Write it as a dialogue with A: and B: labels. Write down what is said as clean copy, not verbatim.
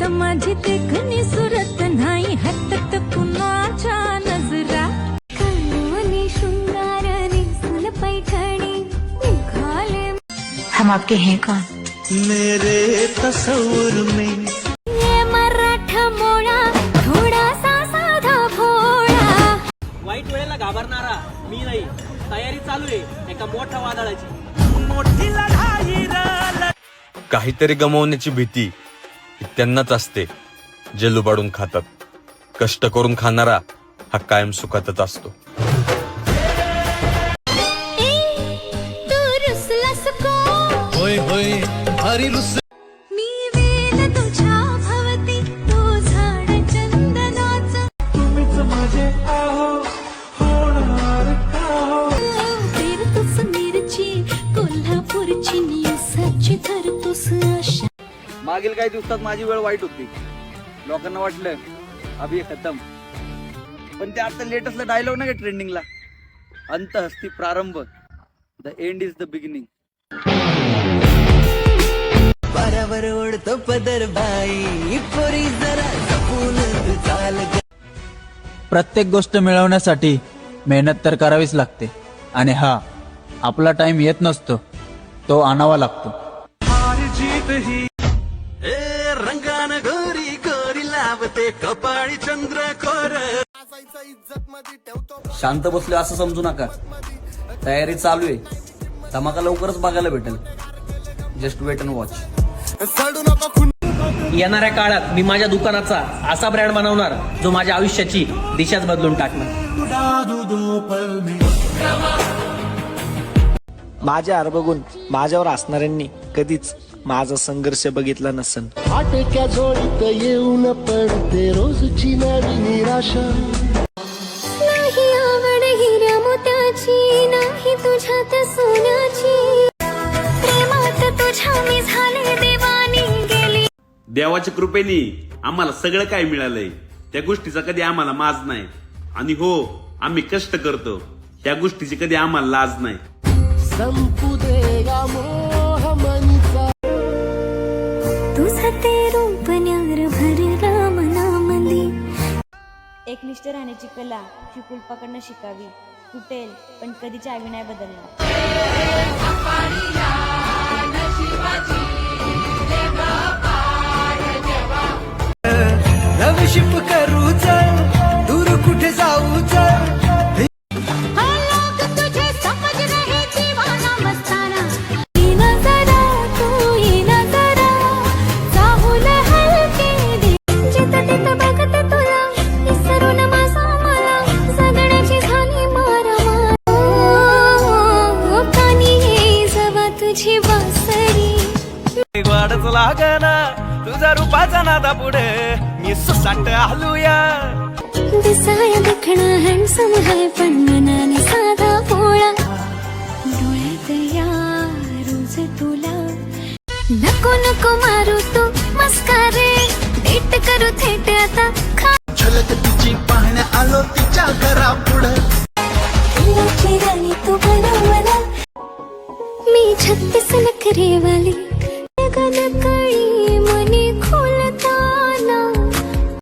A: फक्त माझी देखणी सुरत नाही हटत कुणाच्या नजरा कानोनी शृंगारनी फुल पैठणी निघाले
B: हम आपके हैं कौन?
C: मेरे तस्वुर में
A: ये मराठा मोळा थोडासा साधा भोळा
D: वाईट वेळेला घाबरणारा मी नाही. तयारी चालू आहे एका मोठ्या वादळाची.
E: काहीतरी गमावण्याची भीती ही त्यांनाच असते जे लुबाडून खातात. कष्ट करून खाणारा हा कायम सुखातच असतो.
A: तू रुसलास को
C: होय होय भारी रुस
A: मी वेल तुझ्या भवती तो झाड चंदनाचा
C: तुम्हीच माझे आहो होणार का
A: फिरतोस मिरची कोल्हापूरची निसाची धरतोस आशा
D: मागील काही दिवसात माझी वेळ वाईट होती. लोकांना वाटलं अभि खतम. पण ते आता लेटेस्टला डायलॉग नाही का ट्रेंडिंगला, अंत हस्ती प्रारंभ, the end is the beginning.
C: पारावर ओढतो पदर बाई पोरी जरा जपून तू चाल ग.
F: प्रत्येक गोष्ट मिळवण्यासाठी मेहनत तर करावीच लागते. आणि हा आपला टाइम येत नसतो, तो आणावा लागतो.
C: हार जीत ही रंगान गोरी गोरी लावते कपाळी चंद्र कोर.
D: शांत बसले असं समजू नका. तयारी चालू आहे. धमाका लवकरच बघायला भेटेल. Just wait and watch. येणाऱ्या काळात मी माझ्या दुकानाचा असा ब्रँड बनवणार जो माझ्या आयुष्याची दिशाच बदलून टाकणार.
G: माझ्यावर बघून माझ्यावर असणाऱ्यांनी कधीच माझा संघर्ष बघितला नसन.
H: फाटक्या जोडीत येऊन पडते रोजची नवी निराशा.
A: नाही आवड हिऱ्या मोत्याची नाही तुझ्यात सोन्याची प्रेमात तुझ्या मी झाले देवानी गेली.
I: देवाच्या कृपेने आम्हाला सगळं काय मिळालंय त्या गोष्टीचा कधी आम्हाला माज नाही. आणि हो, आम्ही कष्ट करतो त्या गोष्टीची कधी आम्हाला लाज नाही.
H: संपू दे या मोह मनीचा.
A: तुझं ते रूप न्यार भरला मनामध्ये.
J: एकनिष्ठ राहण्याची कला शिकुलपाकडनं शिकावी. तुटेल पण कधी चावी नाही बदलणार.
C: नवशिप करू चल दूर कुठे जाऊ चल.
A: तुझे समज रहे दीवाना मस्ताना. ये नजरा तू ये नजरा चाहूल हलके दे. जिथं तिथं बघत तुला विसरून माझा मला जगण्याची झाली मारामार. कानी ये जवा तुझी बासरी
C: वाढच लागना तुझा रूपाचा नादा पुढे मी सुसाट आलूया.
A: दिसाया देखणा हँडसम है पण मनाने